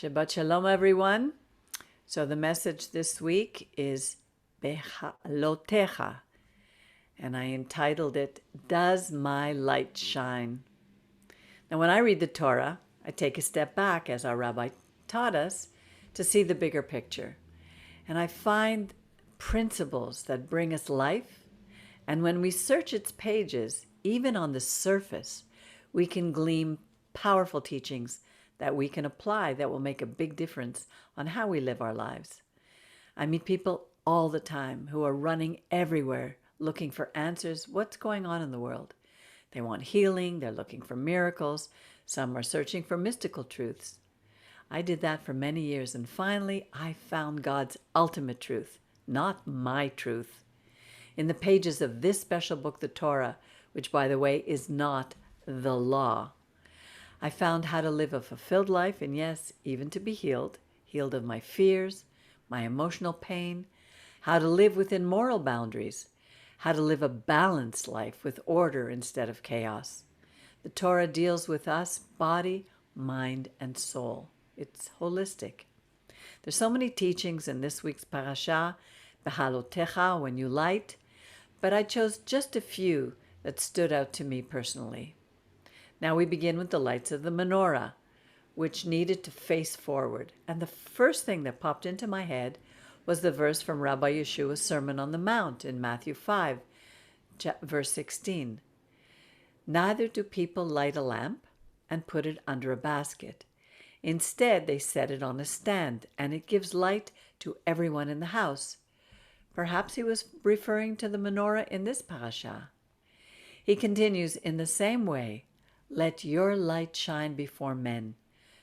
Shabbat Shalom, everyone. So the message this week is Beha'alotecha, and I entitled it, Does My Light Shine? Now, when I read the Torah, I take a step back, as our Rabbi taught us, to see the bigger picture. And I find principles that bring us life, and when we search its pages, even on the surface, we can glean powerful teachings that we can apply that will make a big difference on how we live our lives. I meet people all the time who are running everywhere looking for answers. What's going on in the world? They want healing. They're looking for miracles. Some are searching for mystical truths. I did that for many years, and finally I found God's ultimate truth, not my truth, in the pages of this special book, the Torah, which, by the way, is not the law. I found how to live a fulfilled life, and yes, even to be healed of my fears, my emotional pain, how to live within moral boundaries, how to live a balanced life with order instead of chaos. The Torah deals with us, body, mind, and soul. It's holistic. There's so many teachings in this week's parasha, Beha'alotecha, when you light, but I chose just a few that stood out to me personally. Now we begin with the lights of the menorah, which needed to face forward. And the first thing that popped into my head was the verse from Rabbi Yeshua's Sermon on the Mount in Matthew 5, verse 16. Neither do people light a lamp and put it under a basket. Instead, they set it on a stand, and it gives light to everyone in the house. Perhaps he was referring to the menorah in this parasha. He continues, in the same way, let your light shine before men,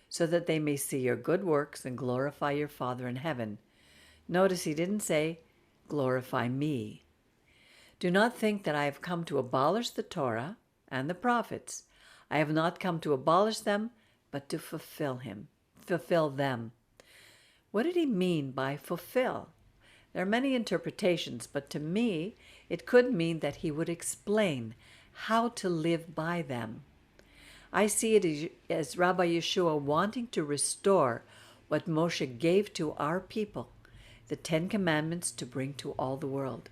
so that they may see your good works and glorify your Father in heaven. Notice he didn't say, glorify me. Do not think that I have come to abolish the Torah and the prophets. I have not come to abolish them, but to fulfill them. What did he mean by fulfill? There are many interpretations, but to me, it could mean that he would explain how to live by them. I see it as Rabbi Yeshua wanting to restore what Moshe gave to our people, the 10 Commandments to bring to all the world.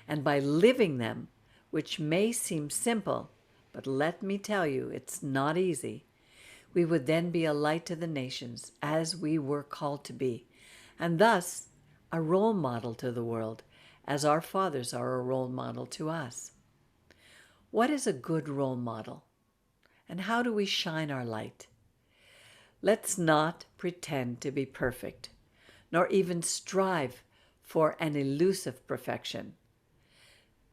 And by living them, which may seem simple, but let me tell you, it's not easy, we would then be a light to the nations as we were called to be, and thus a role model to the world, as our fathers are a role model to us. What is a good role model? And how do we shine our light? Let's not pretend to be perfect, nor even strive for an elusive perfection.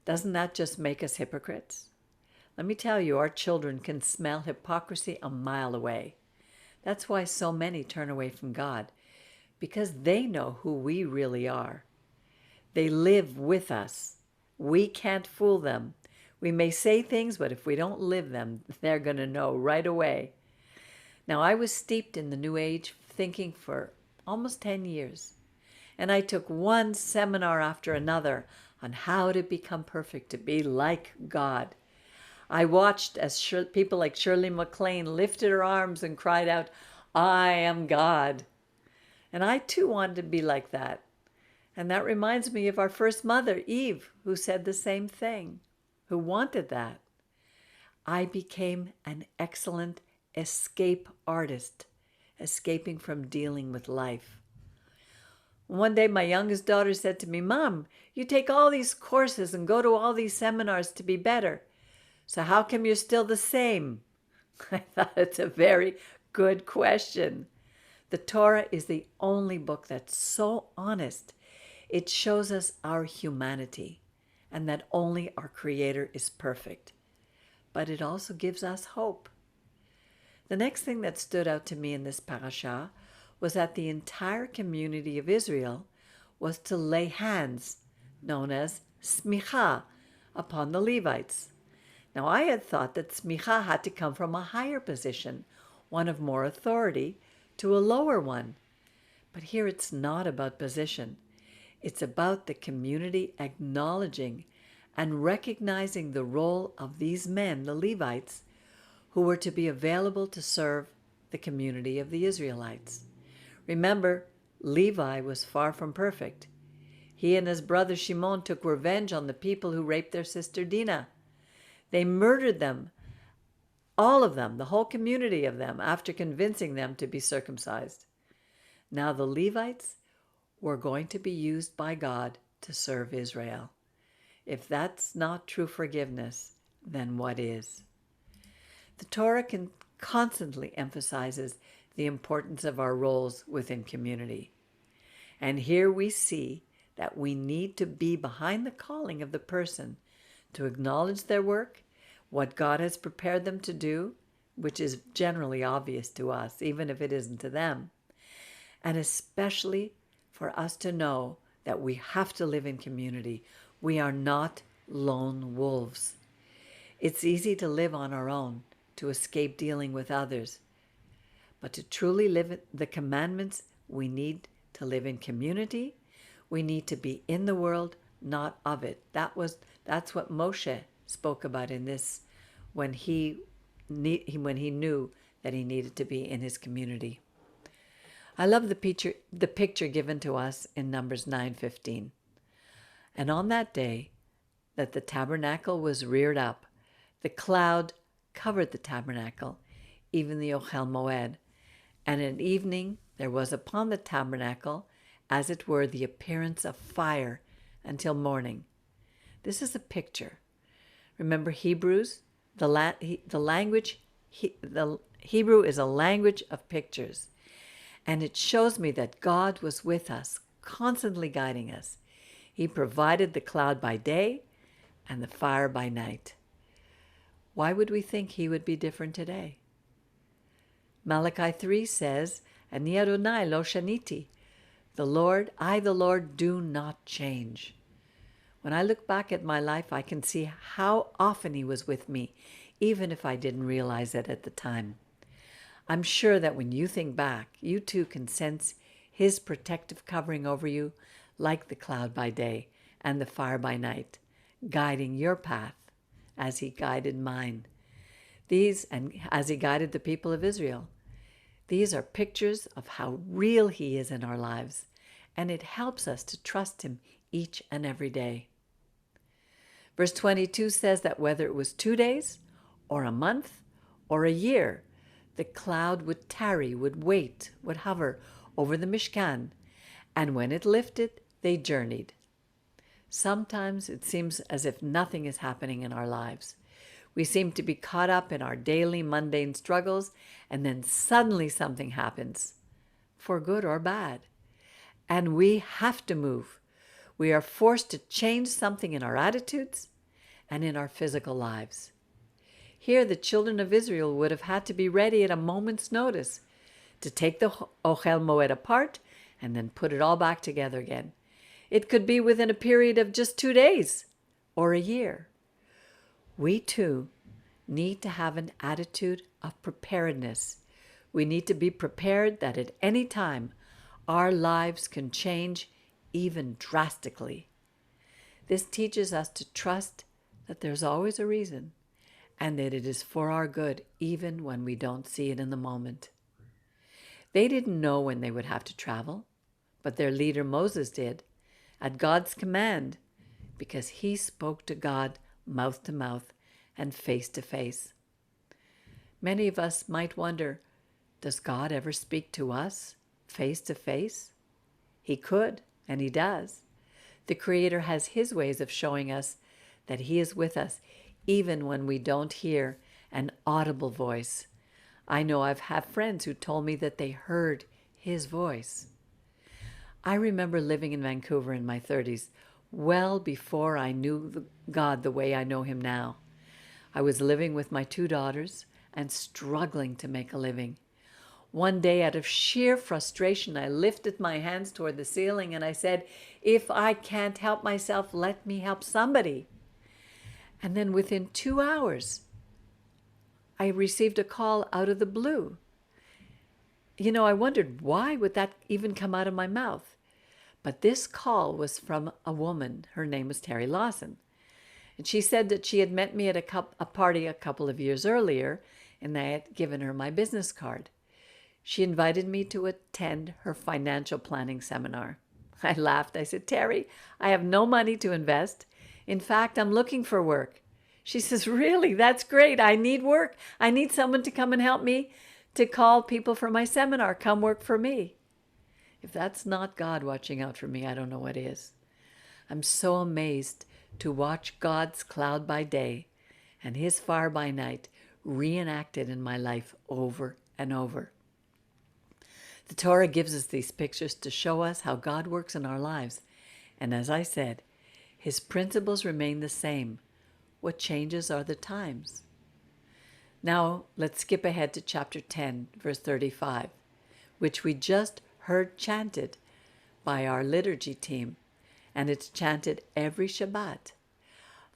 Doesn't that just make us hypocrites? Let me tell you, our children can smell hypocrisy a mile away. That's why so many turn away from God, because they know who we really are. They live with us. We can't fool them. We may say things, but if we don't live them, they're going to know right away. Now, I was steeped in the New Age thinking for almost 10 years, and I took one seminar after another on how to become perfect, to be like God. I watched as people like Shirley MacLaine lifted her arms and cried out, I am God. And I too wanted to be like that. And that reminds me of our first mother, Eve, who said the same thing, who wanted that. I became an excellent escape artist, escaping from dealing with life. One day my youngest daughter said to me, Mom, you take all these courses and go to all these seminars to be better. So how come you're still the same? I thought it's a very good question. The Torah is the only book that's so honest. It shows us our humanity and that only our Creator is perfect. But it also gives us hope. The next thing that stood out to me in this parasha was that the entire community of Israel was to lay hands, known as smicha, upon the Levites. Now, I had thought that smicha had to come from a higher position, one of more authority, to a lower one. But here it's not about position. It's about the community acknowledging and recognizing the role of these men, the Levites, who were to be available to serve the community of the Israelites. Remember, Levi was far from perfect. He and his brother Shimon took revenge on the people who raped their sister Dinah. They murdered them, all of them, the whole community of them, after convincing them to be circumcised. Now the Levites were going to be used by God to serve Israel. If that's not true forgiveness, then what is? The Torah constantly emphasizes the importance of our roles within community. And here we see that we need to be behind the calling of the person to acknowledge their work, what God has prepared them to do, which is generally obvious to us, even if it isn't to them, and especially for us to know that we have to live in community. We are not lone wolves. It's easy to live on our own, to escape dealing with others. But to truly live the commandments, we need to live in community. We need to be in the world, not of it. That's what Moshe spoke about in this, when he knew that he needed to be in his community. I love the picture given to us in Numbers 9:15. And on that day that the tabernacle was reared up, the cloud covered the tabernacle, even the Ochel Moed. And at evening there was upon the tabernacle, as it were, the appearance of fire until morning. This is a picture. Remember Hebrews? The Hebrew is a language of pictures. And it shows me that God was with us, constantly guiding us. He provided the cloud by day and the fire by night. Why would we think he would be different today? Malachi 3 says, Ani Adonai lo shaniti. I, the Lord, do not change. When I look back at my life, I can see how often he was with me, even if I didn't realize it at the time. I'm sure that when you think back, you too can sense his protective covering over you, like the cloud by day and the fire by night, guiding your path as he guided mine. And as he guided the people of Israel. These are pictures of how real he is in our lives, and it helps us to trust him each and every day. Verse 22 says that whether it was 2 days or a month or a year, the cloud would tarry, would wait, would hover over the Mishkan, and when it lifted, they journeyed. Sometimes it seems as if nothing is happening in our lives. We seem to be caught up in our daily mundane struggles, and then suddenly something happens, for good or bad. And we have to move. We are forced to change something in our attitudes and in our physical lives. Here, the children of Israel would have had to be ready at a moment's notice to take the Ochel Moed apart and then put it all back together again. It could be within a period of just 2 days or a year. We too need to have an attitude of preparedness. We need to be prepared that at any time our lives can change, even drastically. This teaches us to trust that there's always a reason and that it is for our good, even when we don't see it in the moment. They didn't know when they would have to travel, but their leader Moses did, at God's command, because he spoke to God mouth to mouth and face to face. Many of us might wonder, does God ever speak to us face to face? He could, and he does. The Creator has his ways of showing us that he is with us, even when we don't hear an audible voice. I know I've had friends who told me that they heard his voice. I remember living in Vancouver in my 30s, well before I knew God the way I know him now. I was living with my 2 daughters and struggling to make a living. One day, out of sheer frustration, I lifted my hands toward the ceiling and I said, if I can't help myself, let me help somebody. And then within 2 hours, I received a call out of the blue. I wondered, why would that even come out of my mouth? But this call was from a woman. Her name was Terry Lawson. And she said that she had met me at a party a couple of years earlier, and I had given her my business card. She invited me to attend her financial planning seminar. I laughed. I said, Terry, I have no money to invest. In fact, I'm looking for work. She says, really? That's great. I need work. I need someone to come and help me to call people for my seminar. Come work for me. If that's not God watching out for me, I don't know what is. I'm so amazed to watch God's cloud by day and his fire by night reenacted in my life over and over. The Torah gives us these pictures to show us how God works in our lives. And as I said, his principles remain the same. What changes are the times. Now, let's skip ahead to chapter 10, verse 35, which we just heard chanted by our liturgy team. And it's chanted every Shabbat.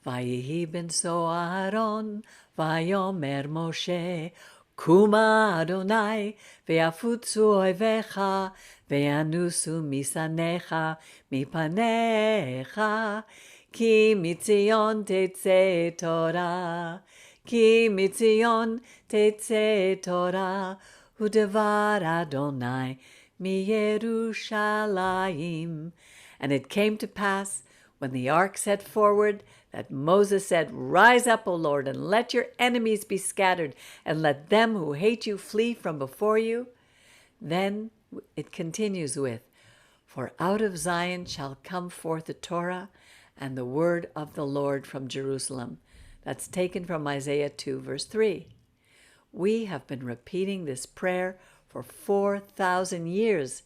Vayihi ben so Aharon, vayomer Moshe, Kuma Adonai, ve'afutzu oivecha, ve'anusu misanecha, mipanecha, ki mitzion tetze Torah, ki mitzion tetze Torah, udevar Adonai mi Yerushalayim. And it came to pass, when the ark set forward, that Moses said, Rise up, O Lord, and let your enemies be scattered, and let them who hate you flee from before you. Then it continues with, For out of Zion shall come forth the Torah and the word of the Lord from Jerusalem. That's taken from Isaiah 2, verse 3. We have been repeating this prayer for 4,000 years,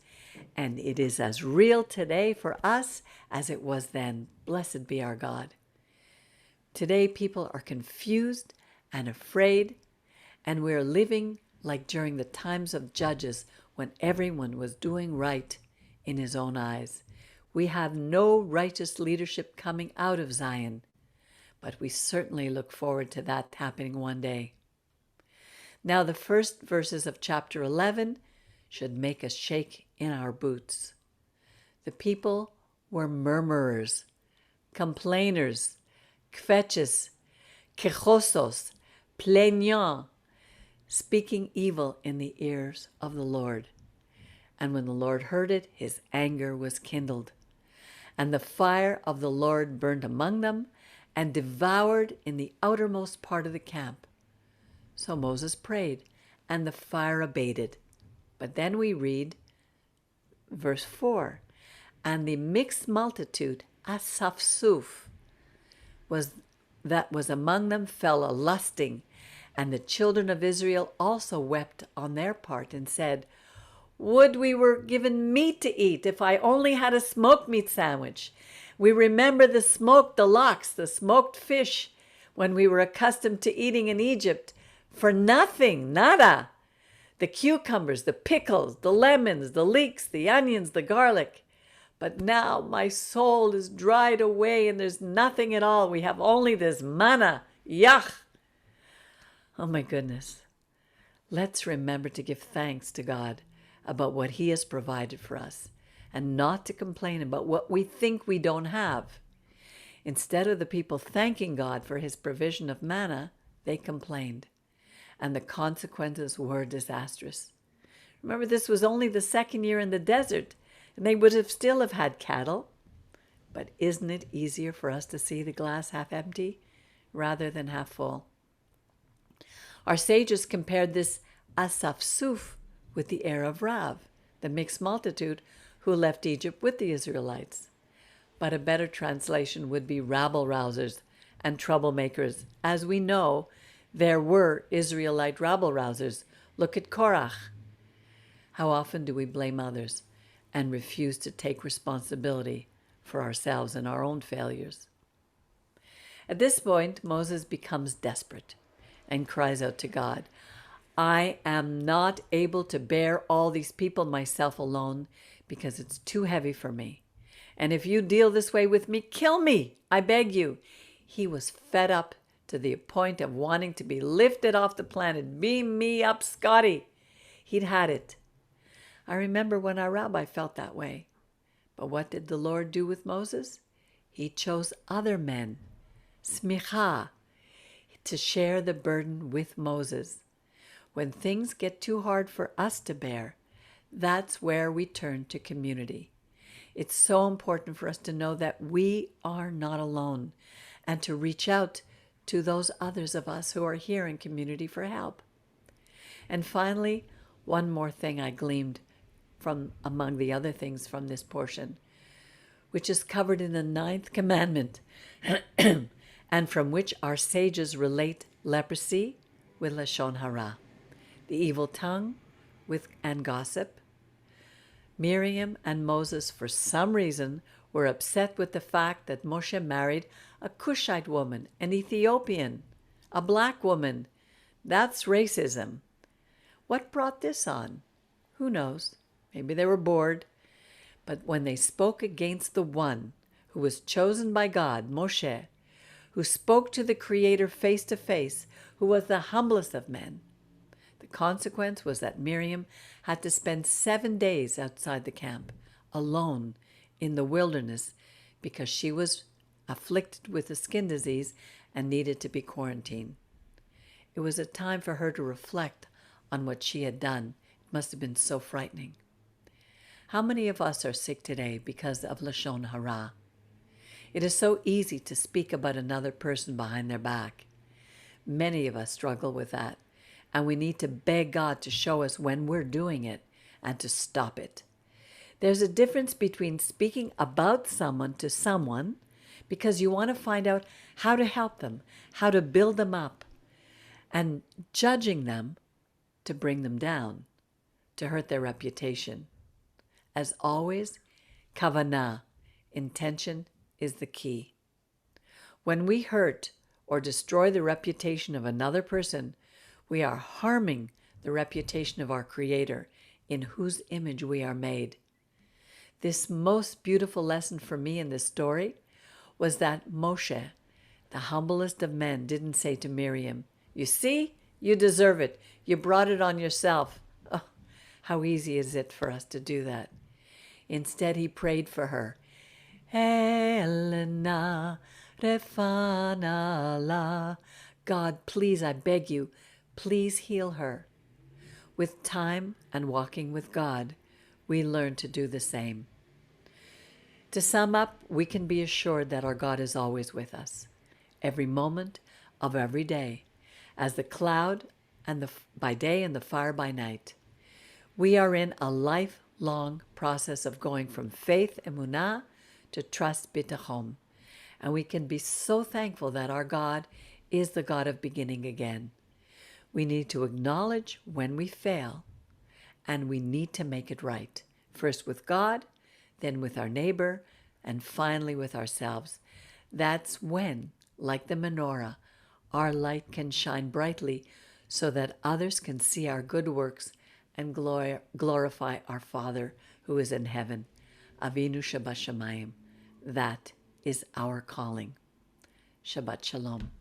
and it is as real today for us as it was then. Blessed be our God. Today, people are confused and afraid, and we are living like during the times of Judges when everyone was doing right in his own eyes. We have no righteous leadership coming out of Zion, but we certainly look forward to that happening one day. Now, the first verses of chapter 11 should make us shake in our boots. The people were murmurers, complainers, kvetches, quejosos, plaignants, speaking evil in the ears of the Lord. And when the Lord heard it, his anger was kindled. And the fire of the Lord burned among them and devoured in the outermost part of the camp. So Moses prayed, and the fire abated. But then we read, verse 4, And the mixed multitude, asafsuf, that was among them fell a-lusting, and the children of Israel also wept on their part and said, Would we were given meat to eat, if I only had a smoked meat sandwich. We remember the smoked, the lox, the smoked fish, when we were accustomed to eating in Egypt, for nothing, nada. The cucumbers, the pickles, the lemons, the leeks, the onions, the garlic. But now my soul is dried away and there's nothing at all. We have only this manna. Yach! Oh my goodness. Let's remember to give thanks to God about what he has provided for us and not to complain about what we think we don't have. Instead of the people thanking God for his provision of manna, they complained. And the consequences were disastrous. Remember, this was only the second year in the desert, and they would have still have had cattle. But isn't it easier for us to see the glass half empty rather than half full? Our sages compared this asafsuf with the heir of Rav, the mixed multitude who left Egypt with the Israelites. But a better translation would be rabble-rousers and troublemakers. As we know, there were Israelite rabble-rousers. Look at Korach. How often do we blame others and refuse to take responsibility for ourselves and our own failures? At this point, Moses becomes desperate and cries out to God, I am not able to bear all these people myself alone because it's too heavy for me. And if you deal this way with me, kill me, I beg you. He was fed up to the point of wanting to be lifted off the planet. Beam me up, Scotty. He'd had it. I remember when our rabbi felt that way. But what did the Lord do with Moses? He chose other men, smicha, to share the burden with Moses. When things get too hard for us to bear, that's where we turn to community. It's so important for us to know that we are not alone and to reach out to those others of us who are here in community for help. And finally, one more thing I gleaned from among the other things from this portion, which is covered in the 9th commandment, and from which our sages relate leprosy with Lashon Hara, the evil tongue and gossip. Miriam and Moses, for some reason, were upset with the fact that Moshe married a Cushite woman, an Ethiopian, a black woman. That's racism. What brought this on? Who knows? Maybe they were bored. But when they spoke against the one who was chosen by God, Moshe, who spoke to the Creator face to face, who was the humblest of men, the consequence was that Miriam had to spend 7 days outside the camp, alone in the wilderness, because she was afflicted with a skin disease and needed to be quarantined. It was a time for her to reflect on what she had done. It must have been so frightening. How many of us are sick today because of Lashon Hara? It is so easy to speak about another person behind their back. Many of us struggle with that, and we need to beg God to show us when we're doing it and to stop it. There's a difference between speaking about someone to someone because you want to find out how to help them, how to build them up, and judging them to bring them down, to hurt their reputation. As always, kavanah, intention, is the key. When we hurt or destroy the reputation of another person, we are harming the reputation of our Creator, in whose image we are made. This most beautiful lesson for me in this story was that Moshe, the humblest of men, didn't say to Miriam, "You see, you deserve it. You brought it on yourself." Oh, how easy is it for us to do that? Instead, he prayed for her. Helena refanala. God, please, I beg you, please heal her. With time and walking with God, we learn to do the same. To sum up, we can be assured that our God is always with us, every moment of every day, as the cloud and by day and the fire by night. We are in a lifelong process of going from faith, emunah, to trust, bitachon, and we can be so thankful that our God is the God of beginning again. We need to acknowledge when we fail, and we need to make it right, first with God, then with our neighbor, and finally with ourselves. That's when, like the menorah, our light can shine brightly so that others can see our good works and glorify our Father who is in heaven. Avinu Shabbat Shamayim. That is our calling. Shabbat Shalom.